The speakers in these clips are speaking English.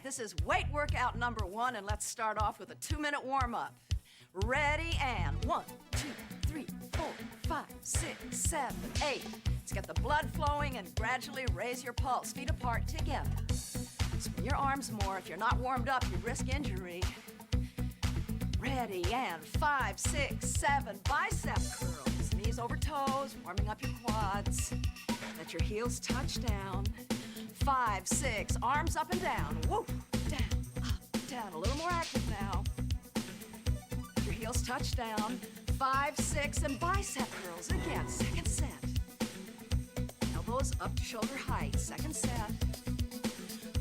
this is weight workout number 1, and let's start off with a 2-minute warm-up. Ready, and 1, 2, 3, 4, 5, 6, 7, 8. Let's get the blood flowing and gradually raise your pulse, feet apart together. Swing your arms more. If you're not warmed up, you risk injury. Ready, and 5, 6, 7, bicep curls. Knees over toes, warming up your quads. Let your heels touch down. 5, 6, arms up and down. Woo, down, up, down. A little more active now. Your heels touch down. 5, 6, and bicep curls again. Second set. Elbows up to shoulder height. Second set.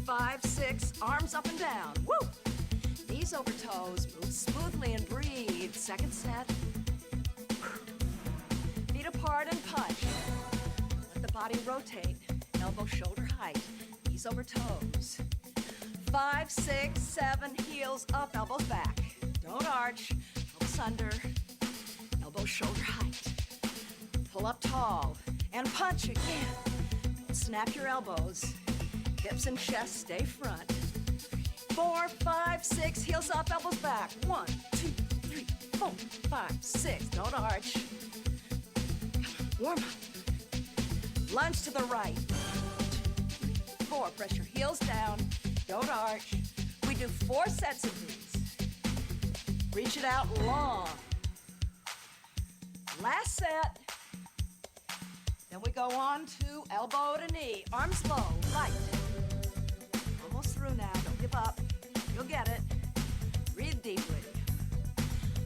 5, 6, arms up and down. Woo! Knees over toes. Move smoothly and breathe. Second set. Feet apart and punch. Let the body rotate. Elbow shoulder height. Knees over toes. 5, 6, 7, heels up, elbows back. Don't arch. Elbows under. Elbow shoulder height. Pull up tall and punch again. Snap your elbows. Hips and chest stay front. 4, 5, 6, heels up, elbows back. 1, 2, 3, 4, 5, 6. Don't arch. Warm up. Lunge to the right. 4, press your heels down. Don't arch. We do 4 sets of these. Reach it out long. Last set. Then we go on to elbow to knee. Arms low, light. Almost through now. Don't give up. You'll get it. Breathe deeply.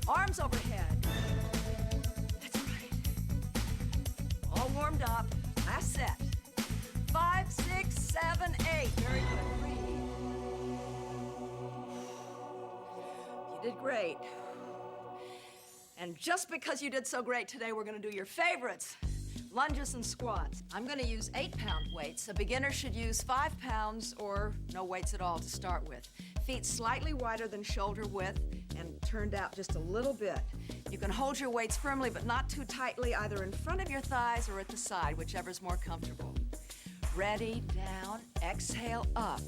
Arms overhead. That's right. All warmed up. Last set. 5, 6, 7, 8. Very good. Breathe. You did great. And just because you did so great today, we're going to do your favorites. Lunges and squats. I'm going to use 8-pound weights. A beginner should use 5 pounds or no weights at all to start with. Feet slightly wider than shoulder width and turned out just a little bit. You can hold your weights firmly, but not too tightly, either in front of your thighs or at the side, whichever's more comfortable. Ready, down, exhale, up.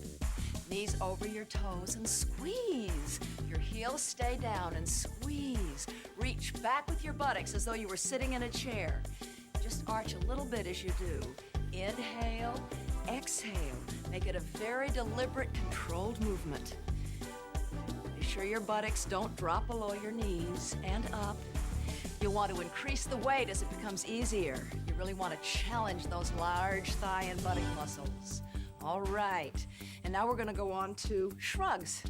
Knees over your toes and squeeze. Your heels stay down and squeeze. Reach back with your buttocks as though you were sitting in a chair. Just arch a little bit as you do. Inhale, exhale. Make it a very deliberate, controlled movement. Be sure your buttocks don't drop below your knees, and up. You'll want to increase the weight as it becomes easier. You really want to challenge those large thigh and buttock muscles. All right, and now we're going to go on to shrugs.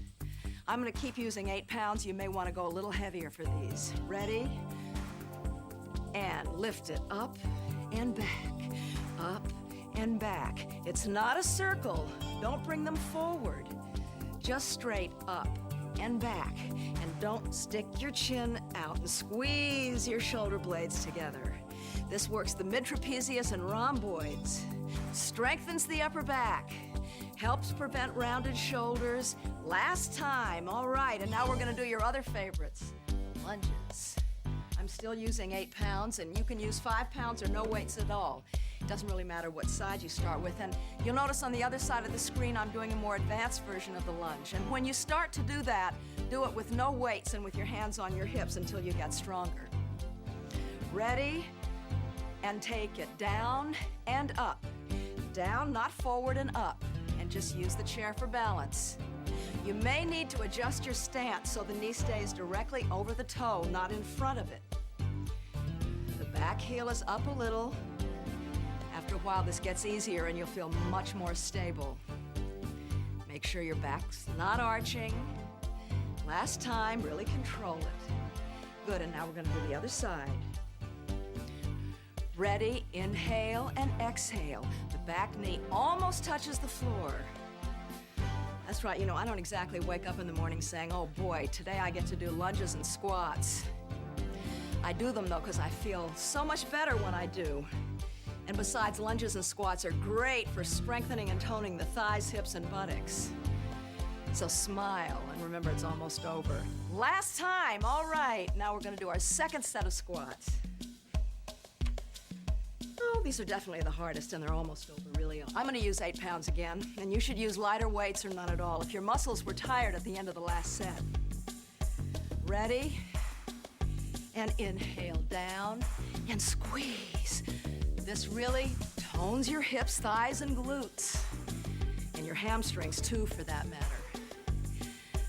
I'm going to keep using 8 pounds. You may want to go a little heavier for these. Ready? And lift it up and back, up and back. It's not a circle. Don't bring them forward. Just straight up and back. And don't stick your chin out and squeeze your shoulder blades together. This works the mid-trapezius and rhomboids. Strengthens the upper back. Helps prevent rounded shoulders. Last time. All right, and now we're going to do your other favorites. Lunges. I'm still using 8 pounds, and you can use 5 pounds or no weights at all. It doesn't really matter what side you start with, and you'll notice on the other side of the screen I'm doing a more advanced version of the lunge. And when you start to do that, do it with no weights and with your hands on your hips until you get stronger. Ready? And take it down and up. Down, not forward, and up. And just use the chair for balance. You may need to adjust your stance so the knee stays directly over the toe, not in front of it. The back heel is up a little. After a while, this gets easier and you'll feel much more stable. Make sure your back's not arching. Last time, really control it. Good, and now we're gonna do the other side. Ready, inhale and exhale. The back knee almost touches the floor. That's right, you know, I don't exactly wake up in the morning saying, oh boy, today I get to do lunges and squats. I do them though because I feel so much better when I do. And besides, lunges and squats are great for strengthening and toning the thighs, hips, and buttocks. So smile and remember it's almost over. Last time, all right. Now we're gonna do our second set of squats. Oh, these are definitely the hardest, and they're almost over, really. I'm gonna use 8 pounds again, and you should use lighter weights or none at all if your muscles were tired at the end of the last set. Ready? And inhale down and squeeze. This really tones your hips, thighs, and glutes, and your hamstrings too, for that matter.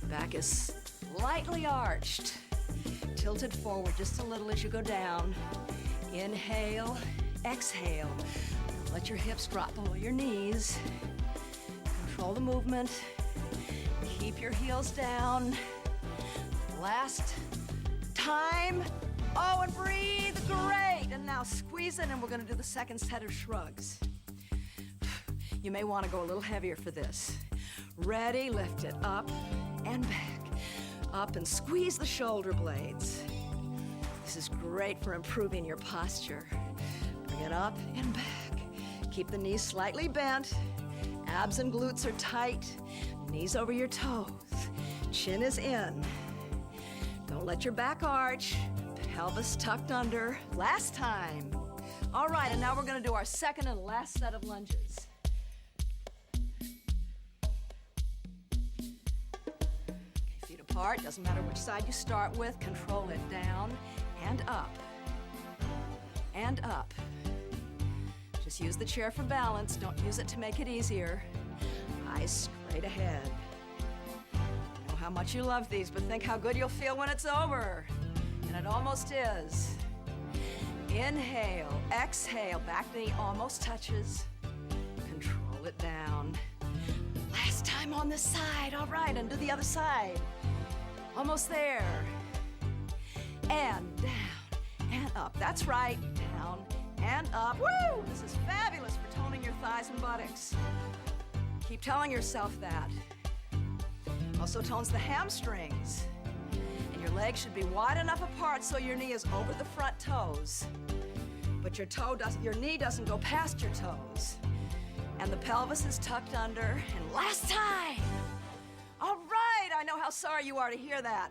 Back is slightly arched, tilted forward just a little as you go down. Inhale, exhale. Let your hips drop below your knees. Control the movement. Keep your heels down. Last time. Oh, and breathe. Great. And now squeeze it, and we're going to do the second set of shrugs. You may want to go a little heavier for this. Ready? Lift it up and back. Up and squeeze the shoulder blades. This is great for improving your posture. Bring it up and back. Keep the knees slightly bent. Abs and glutes are tight. Knees over your toes. Chin is in. Don't let your back arch. Pelvis tucked under. Last time. All right, and now we're going to do our second and last set of lunges. Okay, feet apart. Doesn't matter which side you start with. Control it down and up. And up. Just use the chair for balance. Don't use it to make it easier. Eyes straight ahead. I know how much you love these, but think how good you'll feel when it's over. And it almost is. Inhale, exhale, back knee almost touches. Control it down. Last time on this side. All right, and do the other side. Almost there. And down and up. That's right. Down and up. Woo! This is fabulous for toning your thighs and buttocks. Keep telling yourself that. Also tones the hamstrings. And your legs should be wide enough apart so your knee is over the front toes. But your knee doesn't go past your toes. And the pelvis is tucked under. And last time. All right, I know how sorry you are to hear that.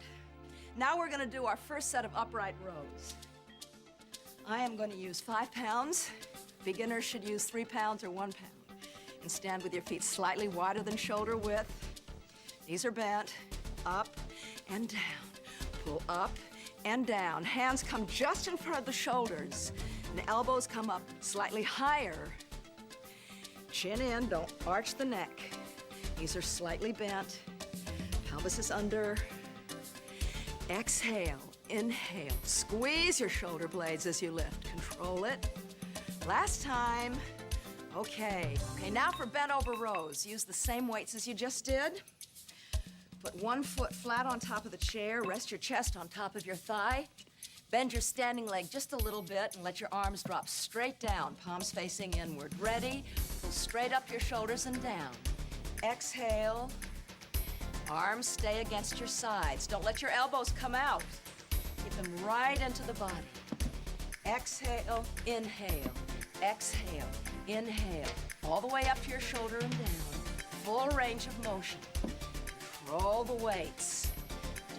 Now we're gonna do our first set of upright rows. I am gonna use 5 pounds. Beginners should use 3 pounds or 1 pound. And stand with your feet slightly wider than shoulder width. Knees are bent, up and down. Pull up and down. Hands come just in front of the shoulders. And the elbows come up slightly higher. Chin in, don't arch the neck. Knees are slightly bent. Pelvis is under. Exhale, inhale. Squeeze your shoulder blades as you lift. Control it. Last time. Okay, now for bent over rows. Use the same weights as you just did. Put one foot flat on top of the chair. Rest your chest on top of your thigh. Bend your standing leg just a little bit and let your arms drop straight down, palms facing inward. Ready? Pull straight up your shoulders and down. Exhale. Arms stay against your sides. Don't let your elbows come out. Keep them right into the body. Exhale, inhale, exhale, inhale. All the way up to your shoulder and down. Full range of motion. Control the weights.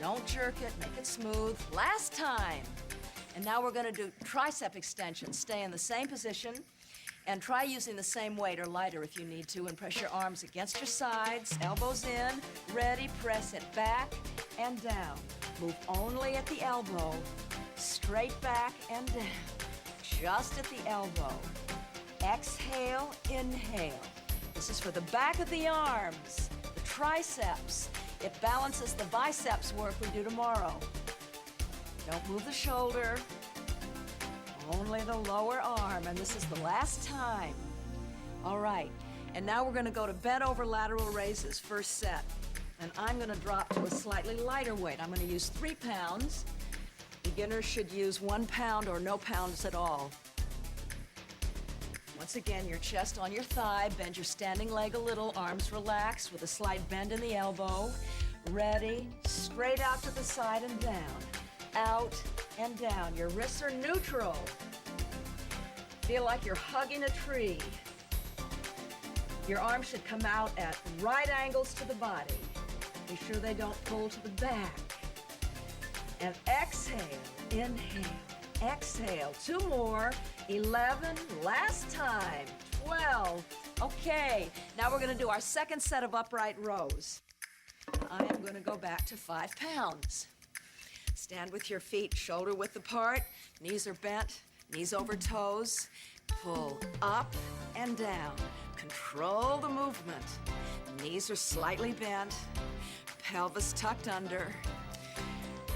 Don't jerk it, make it smooth. Last time. And now we're gonna do tricep extensions. Stay in the same position and try using the same weight or lighter if you need to, and press your arms against your sides, elbows in. Ready, press it back and down. Move only at the elbow. Straight back and down. Just at the elbow. Exhale, inhale. This is for the back of the arms, the triceps. It balances the biceps work we do tomorrow. Don't move the shoulder. Only the lower arm, and this is the last time. All right, and now we're gonna go to bent over lateral raises, first set. And I'm gonna drop to a slightly lighter weight. I'm gonna use 3 pounds. Beginners should use 1 pound or no pounds at all. Once again, your chest on your thigh, bend your standing leg a little, arms relaxed with a slight bend in the elbow. Ready, straight out to the side and down. Out and down. Your wrists are neutral. Feel like you're hugging a tree. Your arms should come out at right angles to the body. Be sure they don't pull to the back. And exhale, inhale, exhale. 2 more. 11, last time. 12. Okay, now we're gonna do our second set of upright rows. I am gonna go back to 5 pounds. Stand with your feet shoulder width apart, knees are bent, knees over toes. Pull up and down. Control the movement. Knees are slightly bent, pelvis tucked under.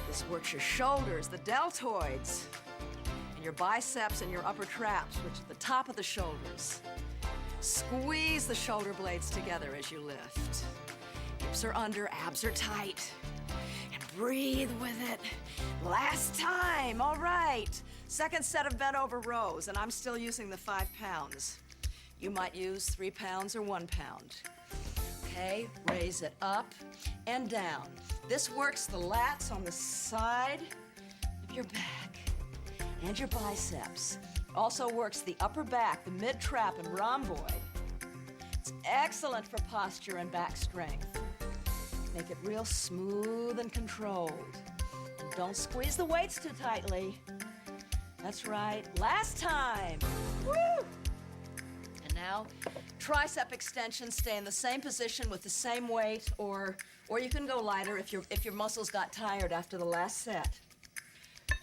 This works your shoulders, the deltoids, and your biceps and your upper traps, which is the top of the shoulders. Squeeze the shoulder blades together as you lift. Hips are under, abs are tight. And breathe with it. Last time, all right. Second set of bent over rows, and I'm still using the 5 pounds. You might use 3 pounds or 1 pound. Okay, raise it up and down. This works the lats on the side of your back and your biceps. Also works the upper back, the mid-trap and rhomboid. It's excellent for posture and back strength. Make it real smooth and controlled. And don't squeeze the weights too tightly. That's right, last time. Woo! And now, tricep extension, stay in the same position with the same weight, or you can go lighter if your muscles got tired after the last set.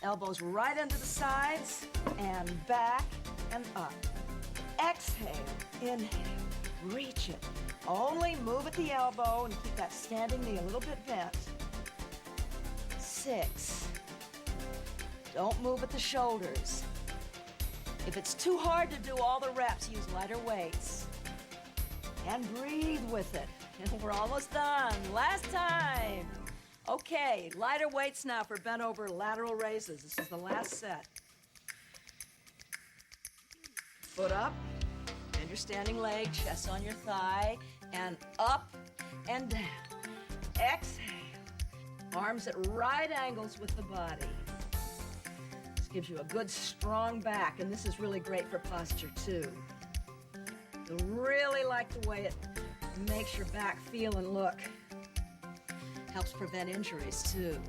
Elbows right into the sides, and back and up. Exhale, inhale, reach it. Only move at the elbow and keep that standing knee a little bit bent. 6. Don't move at the shoulders. If it's too hard to do all the reps, use lighter weights. And breathe with it. And we're almost done. Last time. Okay, lighter weights now for bent over lateral raises. This is the last set. Foot up, and your standing leg, chest on your thigh, and up and down. Exhale. Arms at right angles with the body. This gives you a good strong back, and this is really great for posture too. You'll really like the way it makes your back feel and look. Helps prevent injuries too.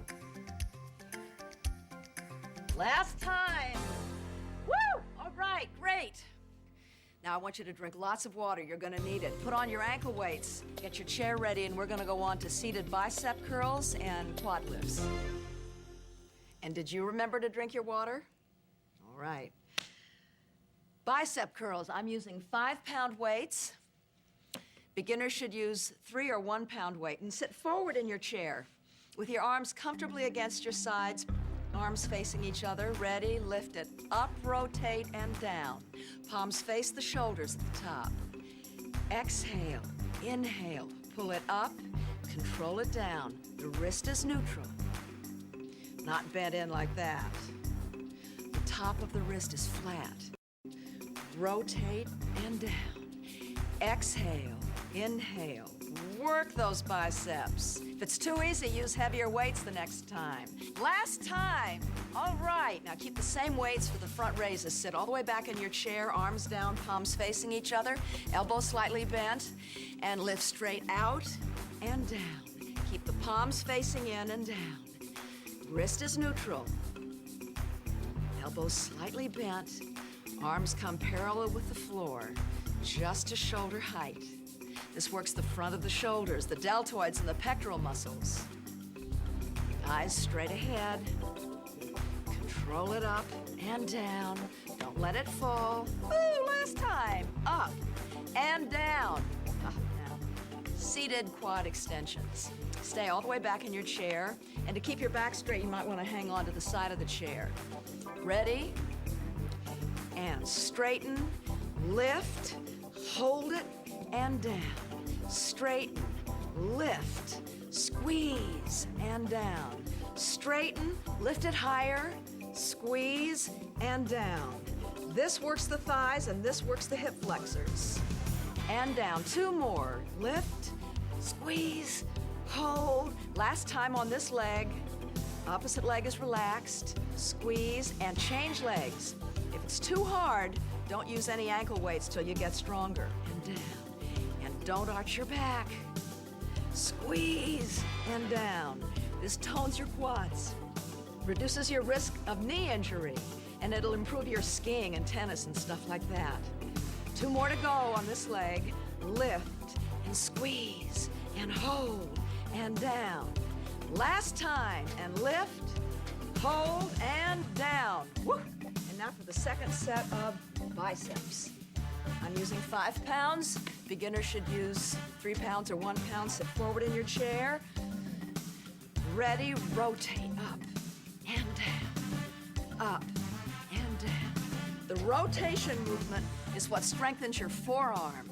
Last time. Woo! All right, great. Now I want you to drink lots of water. You're gonna need it. Put on your ankle weights. Get your chair ready, and we're gonna go on to seated bicep curls and quad lifts. And did you remember to drink your water? All right. Bicep curls, I'm using 5-pound weights. Beginners should use 3 or 1 pound weight, and sit forward in your chair with your arms comfortably against your sides, arms facing each other. Ready, lift it up, rotate, and down. Palms face the shoulders at the top. Exhale, inhale, pull it up, control it down. The wrist is neutral, not bent in like that. The top of the wrist is flat. Rotate and down. Exhale, inhale. Work those biceps. If it's too easy, use heavier weights the next time. Last time. All right, now keep the same weights for the front raises. Sit all the way back in your chair, arms down, palms facing each other, elbows slightly bent, and lift straight out and down. Keep the palms facing in and down. Wrist is neutral. Elbows slightly bent. Arms come parallel with the floor, just to shoulder height. This works the front of the shoulders, the deltoids, and the pectoral muscles. Eyes straight ahead. Control it up and down. Don't let it fall. Woo, last time. Up and down. Up now. Seated quad extensions. Stay all the way back in your chair. And to keep your back straight, you might want to hang on to the side of the chair. Ready? And straighten, lift, hold it, and down. Straighten, lift, squeeze, and down. Straighten, lift it higher, squeeze, and down. This works the thighs, and this works the hip flexors. And down. 2 more. Lift, squeeze, hold. Last time on this leg. Opposite leg is relaxed. Squeeze, and change legs. If it's too hard, don't use any ankle weights till you get stronger. And down. And don't arch your back. Squeeze and down. This tones your quads, reduces your risk of knee injury, and it'll improve your skiing and tennis and stuff like that. 2 more to go on this leg. Lift and squeeze and hold and down. Last time, and lift, hold, and down. Woo! And now for the second set of biceps. I'm using 5 pounds. Beginners should use 3 pounds or 1 pound. Sit forward in your chair. Ready, rotate up and down, up and down. The rotation movement is what strengthens your forearm.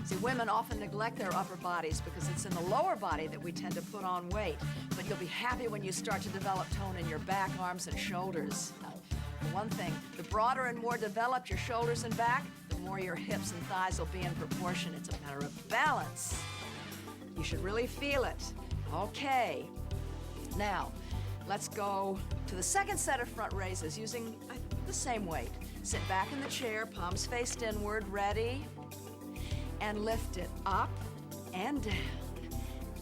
See, women often neglect their upper bodies because it's in the lower body that we tend to put on weight. But you'll be happy when you start to develop tone in your back, arms, and shoulders. For one thing, the broader and more developed your shoulders and back, the more your hips and thighs will be in proportion. It's a matter of balance. You should really feel it. Okay. Now, let's go to the second set of front raises using the same weight. Sit back in the chair, palms faced inward, ready, and lift it up and down.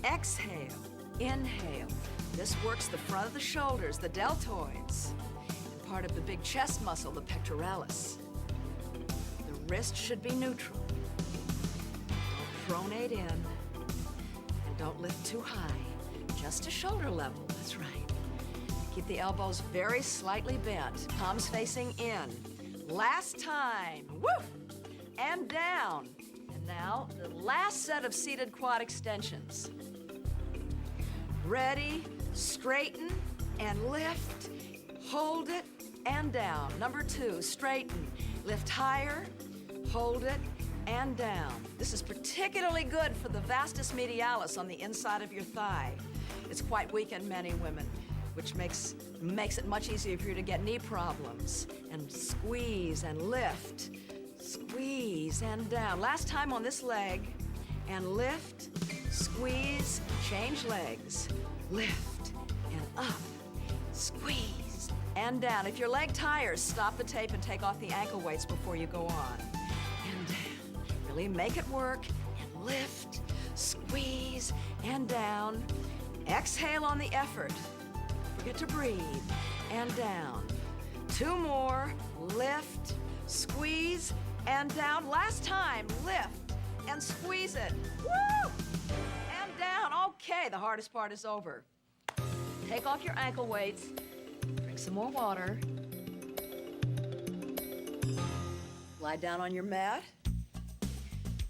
Exhale, inhale. This works the front of the shoulders, the deltoids, and part of the big chest muscle, the pectoralis. The wrist should be neutral. Don't pronate in, and don't lift too high. Just to shoulder level, that's right. Keep the elbows very slightly bent, palms facing in. Last time, woo! And down. And now, the last set of seated quad extensions. Ready, straighten, and lift. Hold it, and down. Number 2, straighten. Lift higher, hold it, and down. This is particularly good for the vastus medialis on the inside of your thigh. It's quite weak in many women, which makes it much easier for you to get knee problems. And squeeze and lift, squeeze and down. Last time on this leg, and lift, squeeze, change legs, lift and up, squeeze and down. If your leg tires, stop the tape and take off the ankle weights before you go on. And down, really make it work, and lift, squeeze and down. Exhale on the effort. Forget to breathe. And down. 2 more. Lift, squeeze, and down. Last time, lift and squeeze it. Woo! And down. Okay, the hardest part is over. Take off your ankle weights. Drink some more water. Lie down on your mat.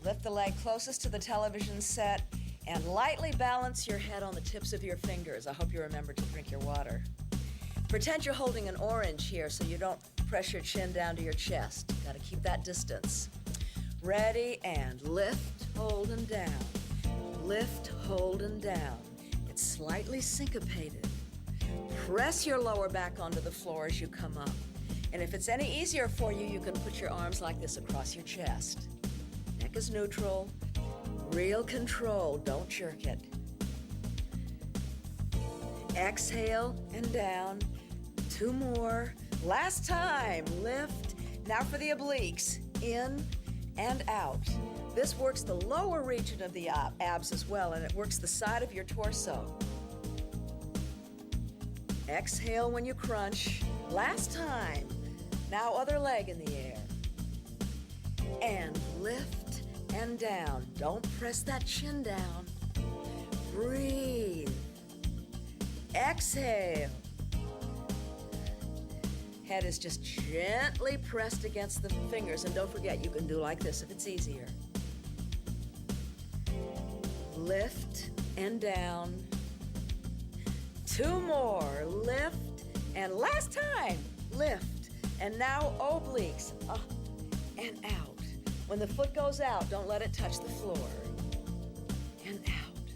Lift the leg closest to the television set and lightly balance your head on the tips of your fingers. I hope you remember to drink your water. Pretend you're holding an orange here so you don't press your chin down to your chest. Got to keep that distance. Ready, and lift, hold, and down. Lift, hold, and down. It's slightly syncopated. Press your lower back onto the floor as you come up. And if it's any easier for you, you can put your arms like this across your chest. Neck is neutral. Real control, don't jerk it. Exhale and down. 2 more. Last time, lift. Now for the obliques. In and out. This works the lower region of the abs as well, and it works the side of your torso. Exhale when you crunch. Last time. Now other leg in the air. And lift and down. Don't press that chin down. Breathe. Exhale. Head is just gently pressed against the fingers, and don't forget, you can do like this if it's easier. Lift and down. 2 more. Lift, and last time, lift. And now obliques, up and out. When the foot goes out, don't let it touch the floor. And out.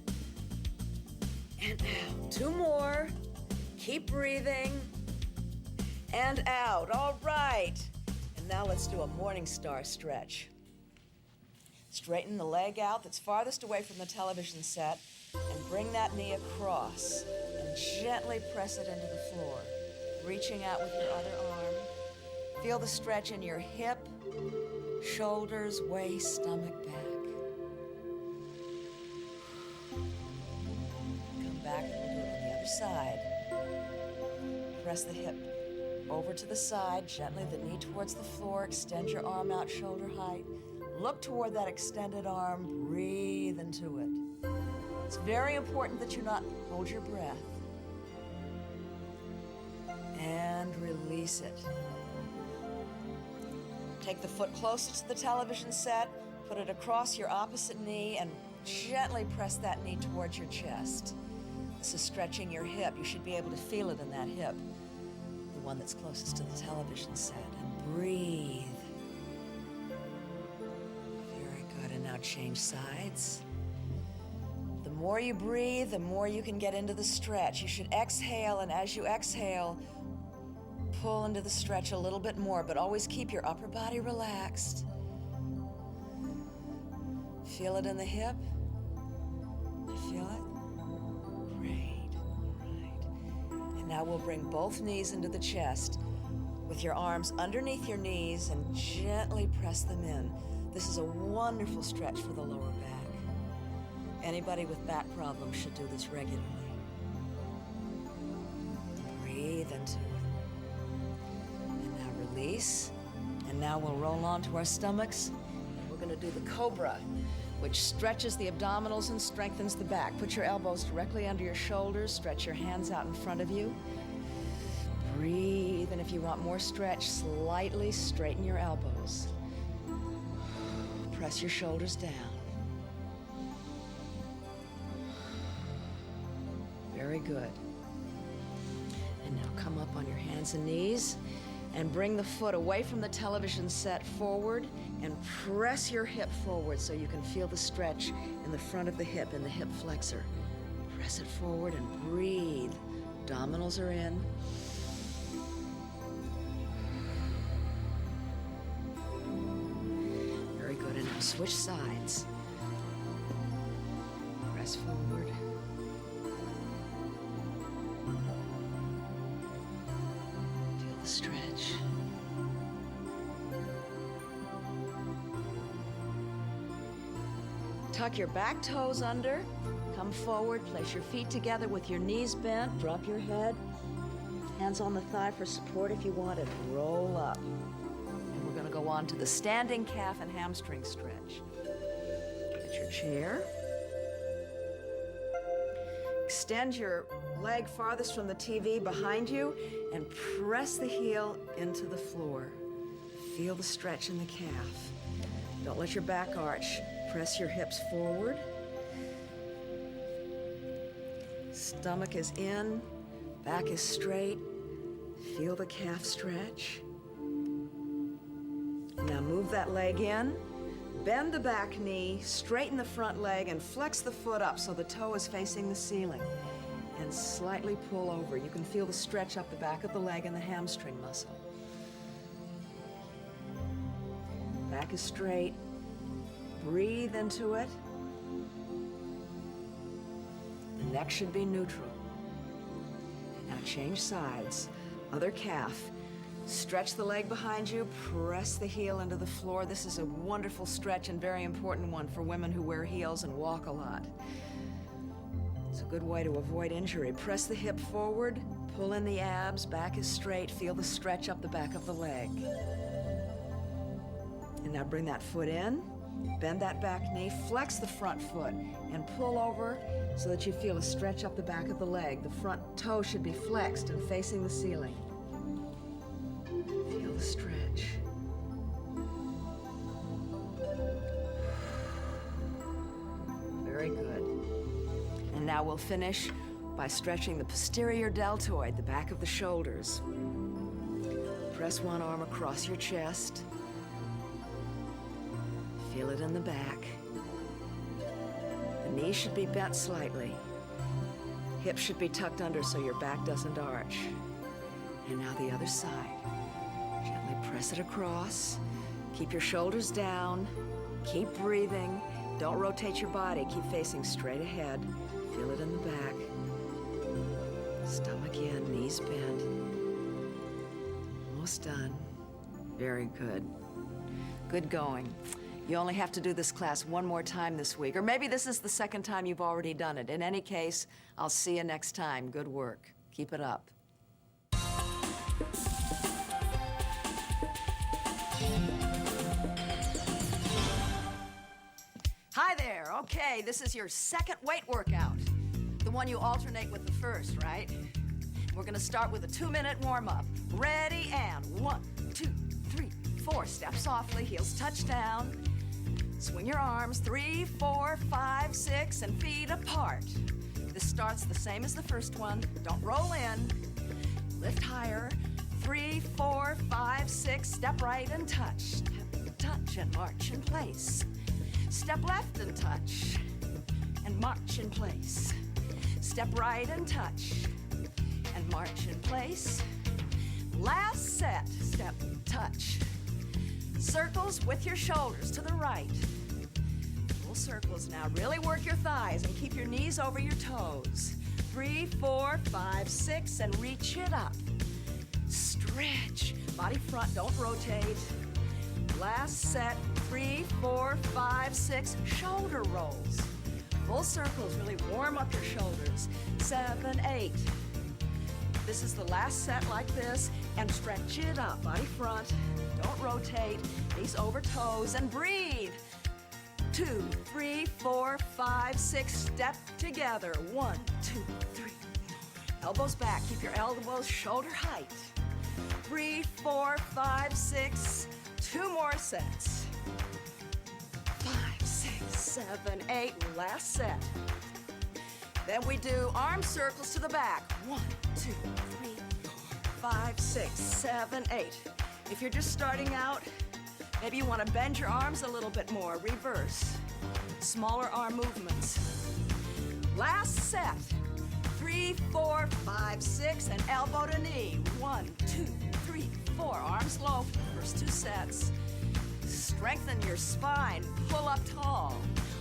And out. 2 more. Keep breathing. And out. All right. And now let's do a morning star stretch. Straighten the leg out that's farthest away from the television set and bring that knee across and gently press it into the floor, reaching out with your other arm. Feel the stretch in your hip, shoulders, waist, stomach, back. Come back and we'll do it on the other side. Press the hip over to the side, gently the knee towards the floor, extend your arm out shoulder height. Look toward that extended arm, breathe into it. It's very important that you not hold your breath. And release it. Take the foot closer to the television set, put it across your opposite knee, and gently press that knee towards your chest. This is stretching your hip. You should be able to feel it in that hip, the one that's closest to the television set. And breathe. Very good. And now change sides. The more you breathe, the more you can get into the stretch. You should exhale, and as you exhale, pull into the stretch a little bit more, but always keep your upper body relaxed. Feel it in the hip? Feel it? Great. Right. And now we'll bring both knees into the chest with your arms underneath your knees and gently press them in. This is a wonderful stretch for the lower back. Anybody with back problems should do this regularly. Breathe into it. Release. And now we'll roll onto our stomachs. We're going to do the cobra, which stretches the abdominals and strengthens the back. Put your elbows directly under your shoulders. Stretch your hands out in front of you. Breathe. And if you want more stretch, slightly straighten your elbows. Press your shoulders down. Very good. And now come up on your hands and knees. And bring the foot away from the television set forward and press your hip forward so you can feel the stretch in the front of the hip, in the hip flexor. Press it forward and breathe. Abdominals are in. Very good. And now switch sides. Press forward. Stretch. Tuck your back toes under. Come forward, place your feet together with your knees bent. Drop your head. Hands on the thigh for support if you want it. Roll up. And we're going to go on to the standing calf and hamstring stretch. Get your chair. Extend your leg farthest from the TV behind you and press the heel into the floor. Feel the stretch in the calf. Don't let your back arch. Press your hips forward. Stomach is in, back is straight. Feel the calf stretch. Now move that leg in. Bend the back knee, straighten the front leg, and flex the foot up so the toe is facing the ceiling. And slightly pull over. You can feel the stretch up the back of the leg and the hamstring muscle. Back is straight. Breathe into it. The neck should be neutral. Now change sides. Other calf. Stretch the leg behind you, press the heel into the floor. This is a wonderful stretch and very important one for women who wear heels and walk a lot. It's a good way to avoid injury. Press the hip forward, pull in the abs, back is straight, feel the stretch up the back of the leg. And now bring that foot in, bend that back knee, flex the front foot, and pull over so that you feel a stretch up the back of the leg. The front toe should be flexed and facing the ceiling. Feel the stretch. Very good. And now we'll finish by stretching the posterior deltoid, the back of the shoulders. Press one arm across your chest. Feel it in the back. The knee should be bent slightly. Hips should be tucked under so your back doesn't arch. And now the other side. Gently press it across. Keep your shoulders down. Keep breathing. Don't rotate your body. Keep facing straight ahead. Feel it in the back. Stomach in, knees bent. Almost done. Very good. Good going. You only have to do this class one more time this week, or maybe this is the second time you've already done it. In any case, I'll see you next time. Good work. Keep it up. Hi there. Okay, this is your second weight workout. The one you alternate with the first, right? We're gonna start with a 2-minute warm-up. Ready, and 1, 2, 3, 4. Step softly, heels touch down. Swing your arms, 3, 4, 5, 6, and feet apart. This starts the same as the first one. Don't roll in. Lift higher. 3, 4, 5, 6. Step right and touch. Step, touch, and march in place. Step left and touch, and march in place. Step right and touch, and march in place. Last set, step, touch. Circles with your shoulders to the right. Full circles now. Really work your thighs and keep your knees over your toes. 3, 4, 5, 6, and reach it up. Stretch. Body front, don't rotate. Last set, 3, 4, 5, 6, shoulder rolls. Full circles, really warm up your shoulders. 7, 8. This is the last set like this, and stretch it up. Body front, don't rotate, knees over toes, and breathe. 2, 3, 4, 5, 6, step together. 1, 2, 3. Elbows back, keep your elbows shoulder height. 3, 4, 5, 6, 2 more sets. 5, 6, 7, 8, last set. Then we do arm circles to the back. 1, 2, 3, 4, 5, 6, 7, 8. If you're just starting out, maybe you want to bend your arms a little bit more. Reverse. Smaller arm movements. Last set. 3, 4, 5, 6, and elbow to knee. 1, 2, 3, 4. Arms low for the first 2 sets. Strengthen your spine. Pull up tall.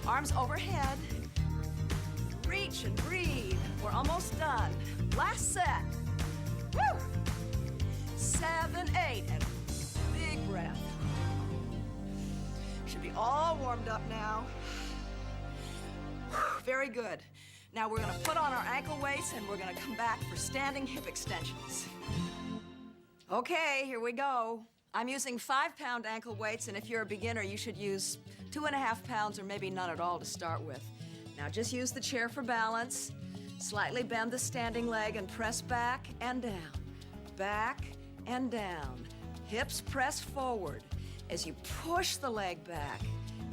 Arms overhead. Reach and breathe. We're almost done. Last set. Woo! 7, 8, and big breath. Should be all warmed up now. Very good. Now we're gonna put on our ankle weights and we're gonna come back for standing hip extensions. Okay, here we go. I'm using 5-pound ankle weights, and if you're a beginner, you should use 2.5 pounds or maybe none at all to start with. Now just use the chair for balance. Slightly bend the standing leg and press back and down. Back and down. Hips press forward. As you push the leg back,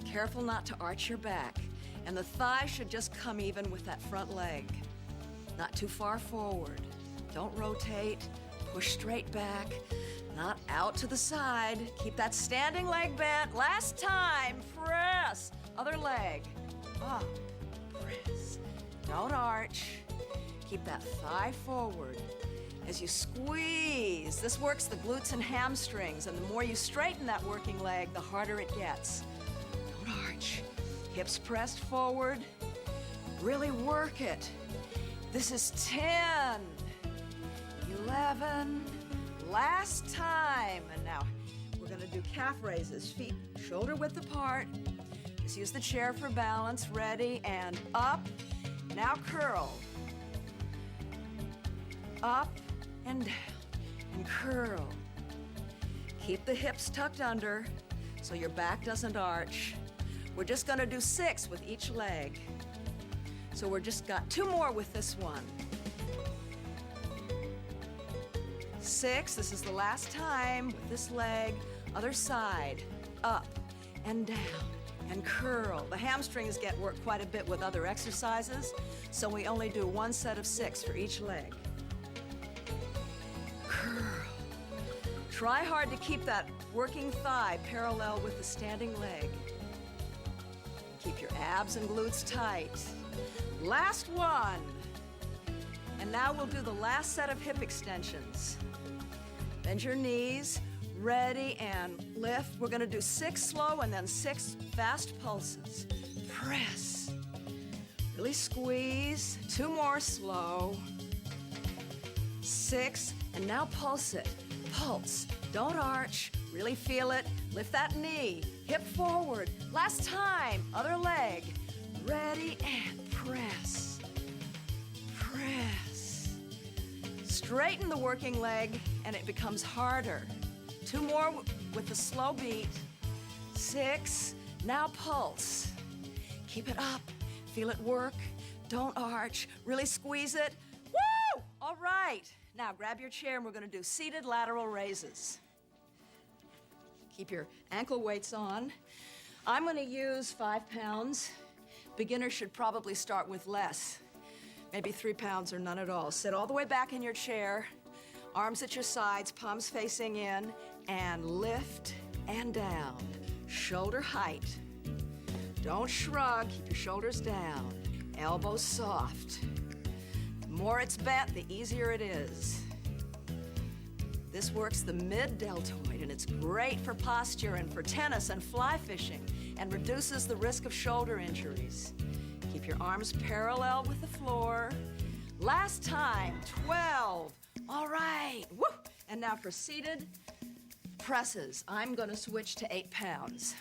careful not to arch your back. And the thigh should just come even with that front leg. Not too far forward. Don't rotate. Push straight back. Not out to the side. Keep that standing leg bent. Last time. Press. Other leg. Up. Press. Don't arch. Keep that thigh forward. As you squeeze, this works the glutes and hamstrings, and the more you straighten that working leg, the harder it gets. Don't arch. Hips pressed forward. Really work it. This is 10, 11, last time. And now we're gonna do calf raises. Feet shoulder width apart. Just use the chair for balance. Ready, and up. Now curl. Up and down, and curl. Keep the hips tucked under so your back doesn't arch. We're just gonna do 6 with each leg. So we're just got 2 more with this one. 6, this is the last time with this leg. Other side, up and down and curl. The hamstrings get worked quite a bit with other exercises, so we only do 1 set of 6 for each leg. Curl. Try hard to keep that working thigh parallel with the standing leg. Keep your abs and glutes tight. Last one. And now we'll do the last set of hip extensions. Bend your knees, ready, and lift. We're gonna do 6 slow and then 6 fast pulses. Press. Really squeeze. 2 more slow. 6, and now pulse it. Pulse. Don't arch. Really feel it. Lift that knee. Hip forward. Last time. Other leg. Ready, and press. Press. Straighten the working leg, and it becomes harder. 2 more with the slow beat. 6, now pulse. Keep it up, feel it work. Don't arch, really squeeze it. Woo! All right, now grab your chair and we're gonna do seated lateral raises. Keep your ankle weights on. I'm gonna use 5 pounds. Beginners should probably start with less. Maybe 3 pounds or none at all. Sit all the way back in your chair, arms at your sides, palms facing in, and lift and down. Shoulder height. Don't shrug, keep your shoulders down. Elbows soft. The more it's bent, the easier it is. This works the mid-deltoid, and it's great for posture and for tennis and fly fishing, and reduces the risk of shoulder injuries. Keep your arms parallel with the floor. Last time, 12. All right, woo! And now for seated presses. I'm gonna switch to 8 pounds.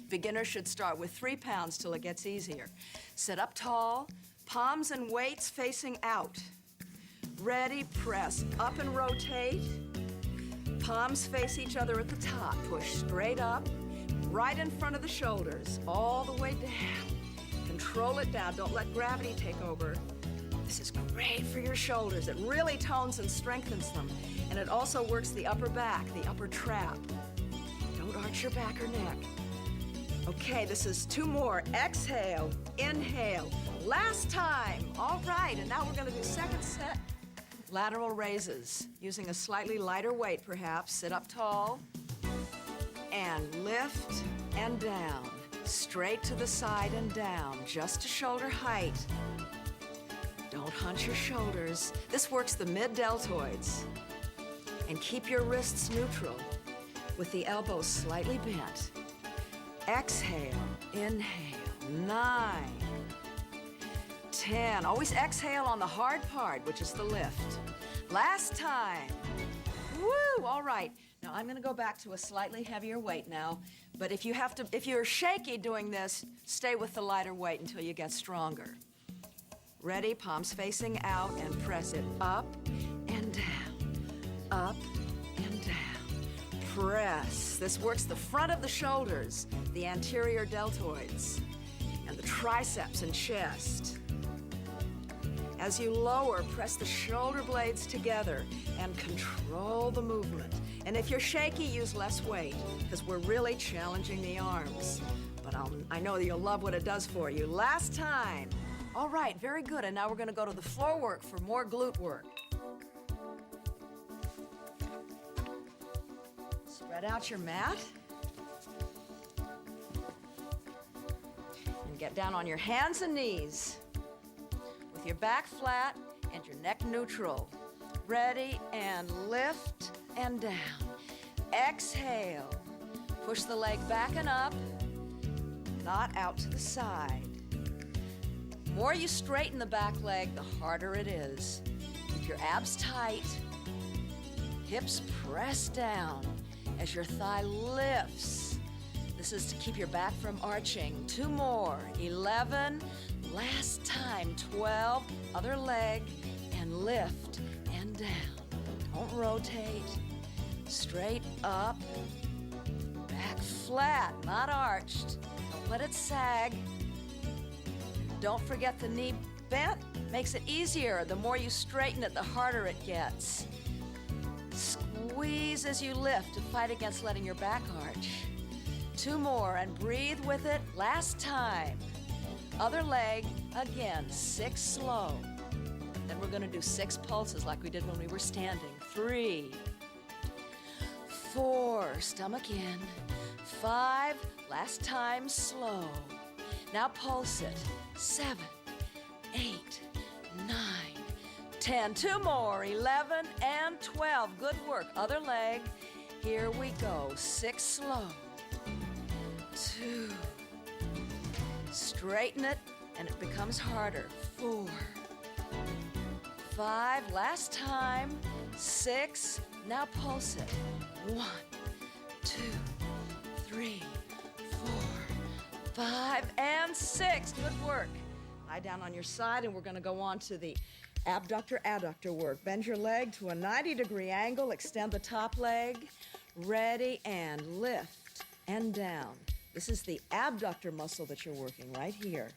Beginners should start with 3 pounds till it gets easier. Sit up tall, palms and weights facing out. Ready, press up and rotate. Palms face each other at the top. Push straight up, right in front of the shoulders, all the way down. Control it down, don't let gravity take over. This is great for your shoulders. It really tones and strengthens them. And it also works the upper back, the upper trap. Don't arch your back or neck. Okay, this is 2 more. Exhale, inhale. Last time. All right, and now we're gonna do second set. Lateral raises, using a slightly lighter weight perhaps. Sit up tall and lift and down. Straight to the side and down, just to shoulder height. Don't hunch your shoulders. This works the mid-deltoids. And keep your wrists neutral with the elbows slightly bent. Exhale, inhale, 9, 10. Always exhale on the hard part, which is the lift. Last time. Woo, all right. Now I'm gonna go back to a slightly heavier weight now, but if you're shaky doing this, stay with the lighter weight until you get stronger. Ready, palms facing out, and press it up and down, up and down. Press. This works the front of the shoulders, the anterior deltoids, and the triceps and chest. As you lower, press the shoulder blades together and control the movement. And if you're shaky, use less weight, because we're really challenging the arms. But I know that you'll love what it does for you. Last time. All right, very good. And now we're gonna go to the floor work for more glute work. Spread out your mat. And get down on your hands and knees with your back flat and your neck neutral. Ready, and lift and down. Exhale. Push the leg back and up, not out to the side. The more you straighten the back leg, the harder it is. Keep your abs tight. Hips press down as your thigh lifts. This is to keep your back from arching. 2 more. 11. Last time. 12. Other leg. And lift and down. Don't rotate. Straight up. Back flat, not arched. Don't let it sag. Don't forget the knee bent. Makes it easier. The more you straighten it, the harder it gets. Squeeze as you lift to fight against letting your back arch. 2 more, and breathe with it. Last time. Other leg, again, 6 slow. Then we're gonna do 6 pulses like we did when we were standing. 3, 4, stomach in. 5, last time, slow. Now pulse it. 7, 8, 9, 10. 2 more. 11 and 12. Good work. Other leg. Here we go. 6 slow. 2. Straighten it, and it becomes harder. 4, 5. Last time. 6. Now pulse it. 1, 2, 3, 4, 5, and 6. Good work. Lie down on your side, and we're going to go on to the abductor-adductor work. Bend your leg to a 90-degree angle. Extend the top leg. ready, and lift, and down. This is the abductor muscle that you're working right here.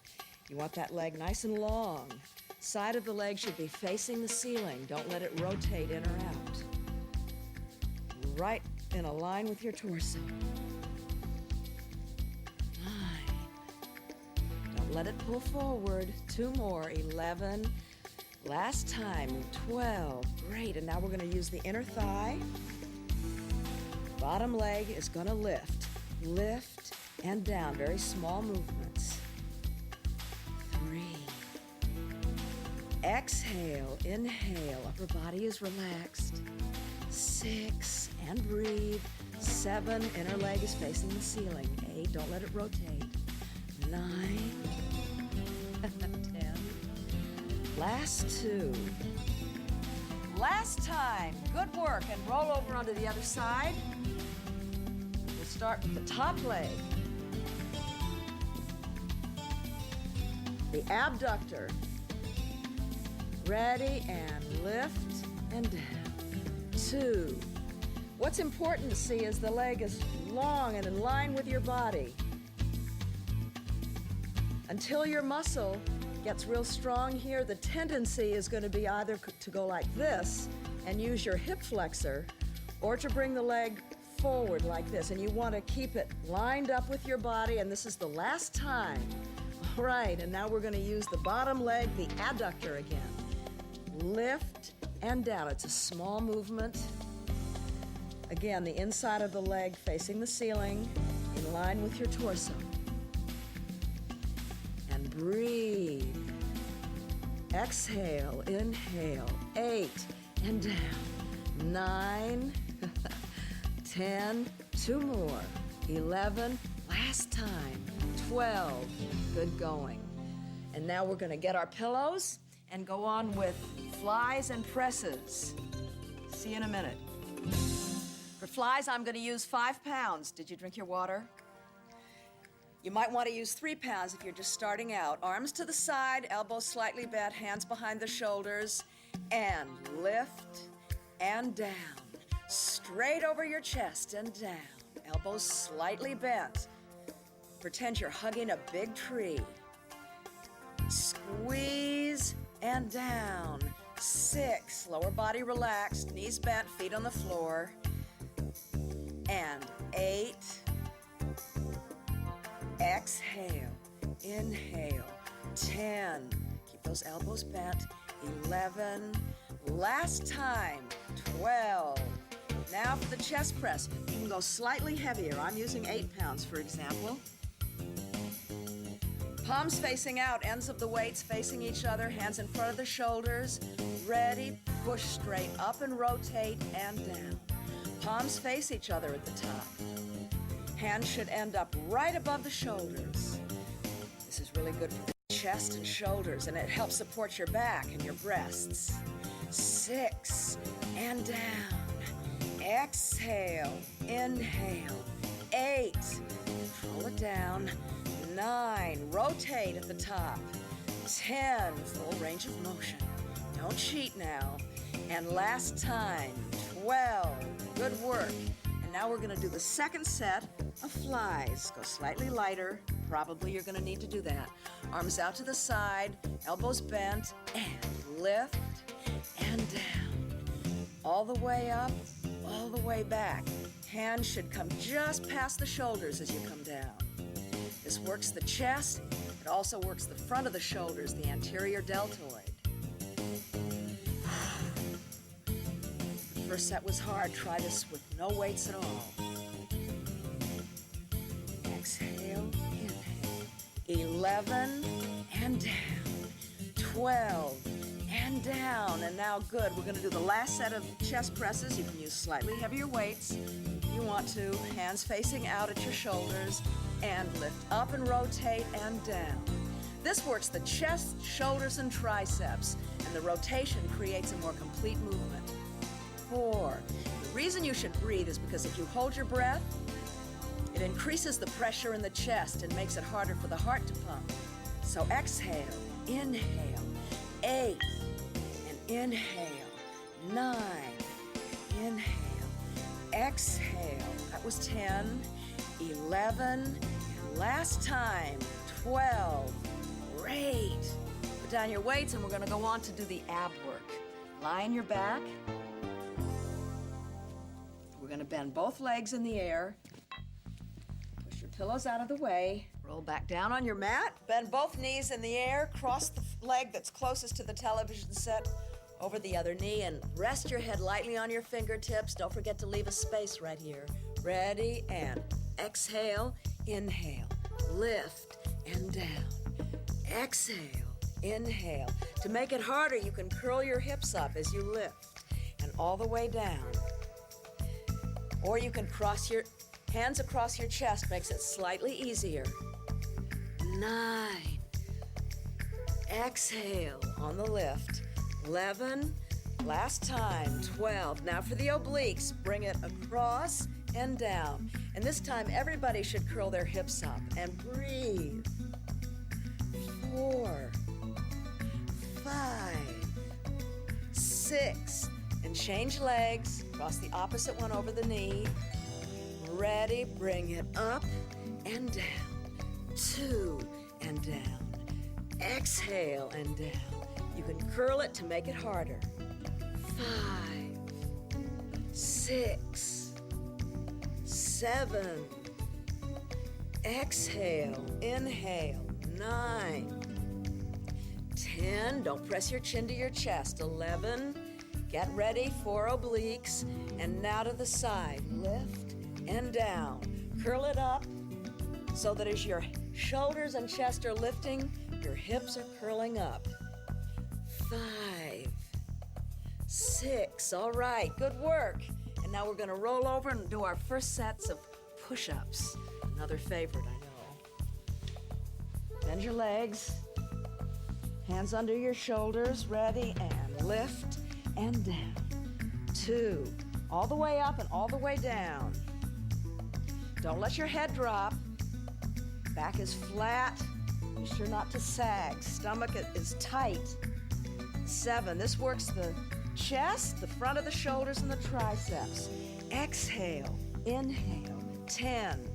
You want that leg nice and long. Side of the leg should be facing the ceiling. Don't let it rotate in or out. Right in a line with your torso. 9. Don't let it pull forward. 2 more. 11. Last time. 12. Great. And now we're going to use the inner thigh. Bottom leg is going to lift. Lift and down. Very small movements. 3. Exhale, inhale, upper body is relaxed. 6, and breathe. 7, inner leg is facing the ceiling. 8, don't let it rotate. 9, 10. Last 2. Last time. Good work. And roll over onto the other side. We'll start with the top leg. The abductor. Ready, and lift, and down. 2. What's important to see is the leg is long and in line with your body. Until your muscle gets real strong here, the tendency is going to be either to go like this and use your hip flexor, or to bring the leg forward like this. And you want to keep it lined up with your body, and this is the last time. All right, and now we're going to use the bottom leg, the adductor again. Lift and down. It's a small movement. Again, the inside of the leg facing the ceiling, in line with your torso. And breathe. Exhale, inhale. 8, and down. 9, 10, 2 more. 11, last time. 12, good going. And now we're going to get our pillows and go on with flies and presses. See you in a minute. For flies, I'm going to use 5 pounds. Did you drink your water? You might want to use 3 pounds if you're just starting out. Arms to the side, elbows slightly bent, hands behind the shoulders, and lift and down. Straight over your chest and down. Elbows slightly bent. Pretend you're hugging a big tree. Squeeze and down. 6, lower body relaxed, knees bent, feet on the floor. And 8, exhale, inhale. 10, keep those elbows bent. 11, last time. 12. Now for the chest press. You can go slightly heavier. I'm using 8 pounds, for example. Palms facing out, ends of the weights facing each other, hands in front of the shoulders. Ready, push straight up and rotate and down. Palms face each other at the top. Hands should end up right above the shoulders. This is really good for the chest and shoulders, and it helps support your back and your breasts. 6, and down. Exhale, inhale. 8, roll it down. 9, rotate at the top. 10, full range of motion. Don't cheat now. And last time, 12, good work. And now we're going to do the second set of flies. Go slightly lighter. Probably you're going to need to do that. Arms out to the side, elbows bent, and lift and down. All the way up, all the way back. Hands should come just past the shoulders as you come down. This works the chest. It also works the front of the shoulders, the anterior deltoid. The first set was hard. Try this with no weights at all. Exhale, inhale. 11, and down. 12, and down. And now good. We're going to do the last set of chest presses. You can use slightly heavier weights if you want to. Hands facing out at your shoulders. And lift up and rotate and down. This works the chest, shoulders, and triceps, and the rotation creates a more complete movement. 4. The reason you should breathe is because if you hold your breath, it increases the pressure in the chest and makes it harder for the heart to pump. So exhale, inhale. 8, and inhale. 9, inhale. Exhale. That was 10, 11, and last time, 12. Great. Put down your weights and we're gonna go on to do the ab work. Lie on your back. We're gonna bend both legs in the air. Push your pillows out of the way. Roll back down on your mat. Bend both knees in the air. Cross the leg that's closest to the television set over the other knee and rest your head lightly on your fingertips. Don't forget to leave a space right here. Ready, and exhale, inhale, lift and down. Exhale, inhale. To make it harder, you can curl your hips up as you lift and all the way down. Or you can cross your hands across your chest, makes it slightly easier. 9. Exhale on the lift. 11. Last time. 12. Now for the obliques, bring it across and down. And this time, everybody should curl their hips up and breathe. 4, 5, 6, and change legs. Cross the opposite one over the knee. Ready, bring it up and down. 2 and down. Exhale and down. You can curl it to make it harder. 5, 6, 7. Exhale, inhale. 9, 10. Don't press your chin to your chest. 11. Get ready for obliques. And now to the side. Lift and down. Curl it up so that as your shoulders and chest are lifting, your hips are curling up. 5, 6. All right, good work. And now we're going to roll over and do our first sets of push-ups. Another favorite, I know. Bend your legs. Hands under your shoulders. Ready, and lift and down. 2. All the way up and all the way down. Don't let your head drop. Back is flat. Be sure not to sag. Stomach is tight. 7. This works the chest, the front of the shoulders, and the triceps. Exhale. Inhale. 10.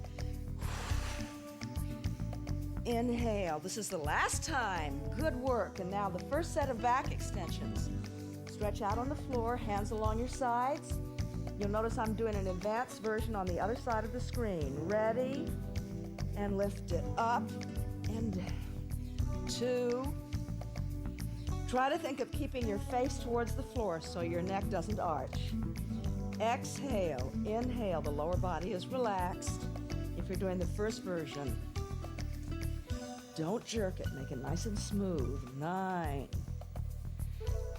Inhale. This is the last time. Good work. And now the first set of back extensions. Stretch out on the floor, hands along your sides. You'll notice I'm doing an advanced version on the other side of the screen. Ready, and lift it up and down. 2. Try to think of keeping your face towards the floor so your neck doesn't arch. Exhale, inhale. The lower body is relaxed. If you're doing the first version, don't jerk it. Make it nice and smooth. 9,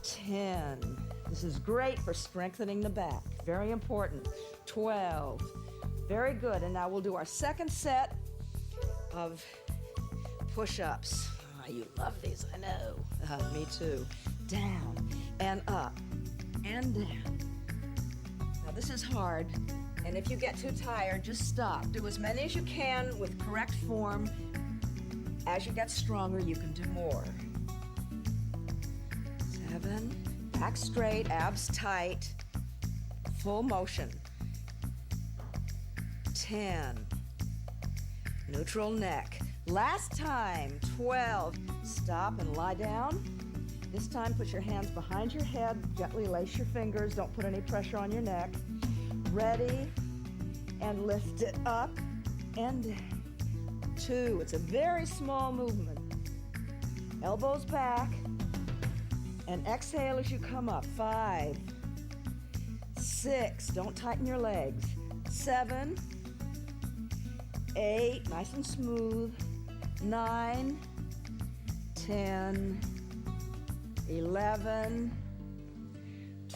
10. This is great for strengthening the back. Very important. 12. Very good. And now we'll do our second set of push-ups. Oh, you love these, I know. Me too. Down and up and down. Now this is hard. And if you get too tired, just stop. Do as many as you can with correct form. As you get stronger, you can do more. 7. Back straight, abs tight. Full motion. 10. Neutral neck. Last time. 12. Stop and lie down. This time, put your hands behind your head. Gently lace your fingers. Don't put any pressure on your neck. Ready, and lift it up and down. 2. It's a very small movement. Elbows back, and exhale as you come up. 5, 6. Don't tighten your legs. 7, 8. Nice and smooth. 9, 10, 11,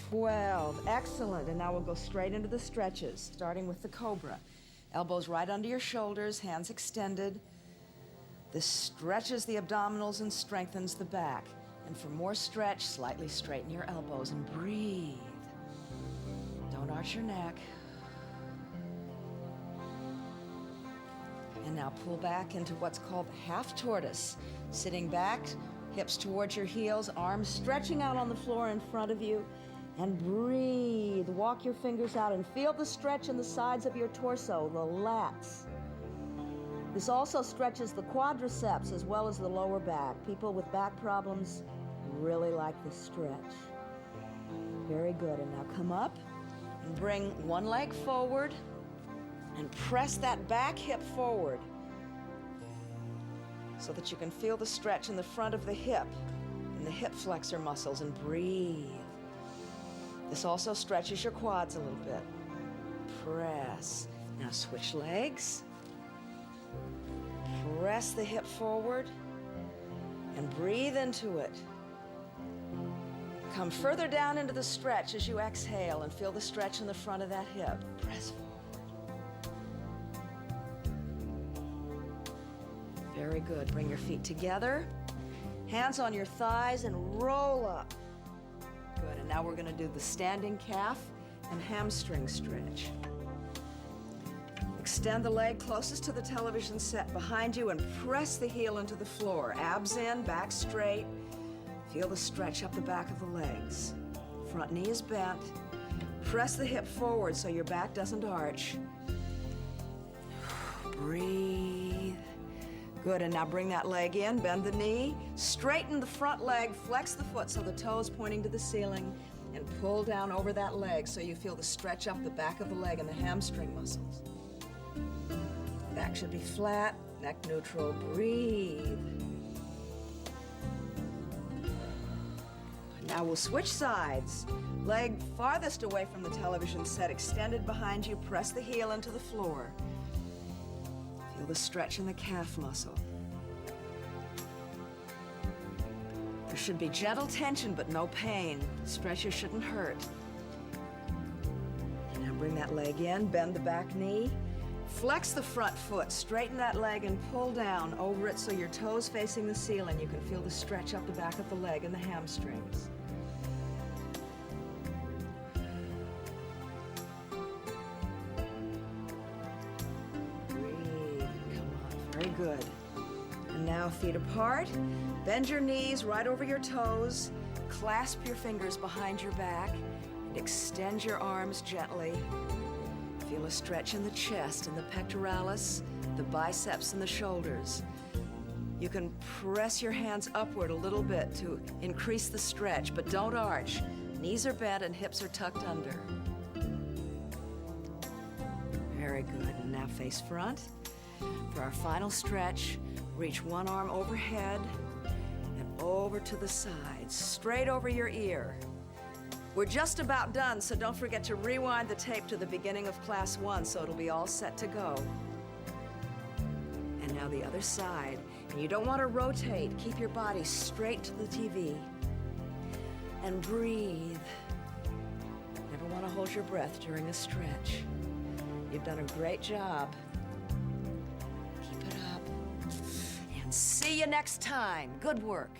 12. Excellent. And now we'll go straight into the stretches, starting with the cobra. Elbows right under your shoulders, hands extended. This stretches the abdominals and strengthens the back. And for more stretch, slightly straighten your elbows and breathe. Don't arch your neck. And now pull back into what's called half tortoise. Sitting back, hips towards your heels, arms stretching out on the floor in front of you. And breathe. Walk your fingers out and feel the stretch in the sides of your torso, the lats. This also stretches the quadriceps as well as the lower back. People with back problems really like this stretch. Very good. And now come up and bring one leg forward and press that back hip forward so that you can feel the stretch in the front of the hip and the hip flexor muscles, and breathe. This also stretches your quads a little bit. Press. Now switch legs. Press the hip forward and breathe into it. Come further down into the stretch as you exhale and feel the stretch in the front of that hip. Press forward. Very good. Bring your feet together. Hands on your thighs and roll up. Good. And now we're going to do the standing calf and hamstring stretch. Extend the leg closest to the television set behind you and press the heel into the floor. Abs in, back straight. Feel the stretch up the back of the legs. Front knee is bent. Press the hip forward so your back doesn't arch. Breathe. Good, and now bring that leg in, bend the knee, straighten the front leg, flex the foot so the toes pointing to the ceiling, and pull down over that leg so you feel the stretch up the back of the leg and the hamstring muscles. Back should be flat, neck neutral. Breathe. Now we'll switch sides. Leg farthest away from the television set, extended behind you. Press the heel into the floor. Feel the stretch in the calf muscle. There should be gentle tension, but no pain. Stretches shouldn't hurt. And now bring that leg in, bend the back knee. Flex the front foot, straighten that leg and pull down over it so your toes facing the ceiling. You can feel the stretch up the back of the leg and the hamstrings. Breathe, come on, very good. And now feet apart, bend your knees right over your toes, clasp your fingers behind your back, and extend your arms gently. Feel a stretch in the chest and the pectoralis, the biceps and the shoulders. You can press your hands upward a little bit to increase the stretch, but don't arch. Knees are bent and hips are tucked under. Very good. And now face front. For our final stretch, reach one arm overhead and over to the side, straight over your ear. We're just about done, so don't forget to rewind the tape to the beginning of class 1 so it'll be all set to go. And now the other side. And you don't want to rotate. Keep your body straight to the TV. And breathe. Never want to hold your breath during a stretch. You've done a great job. Keep it up. And see you next time. Good work.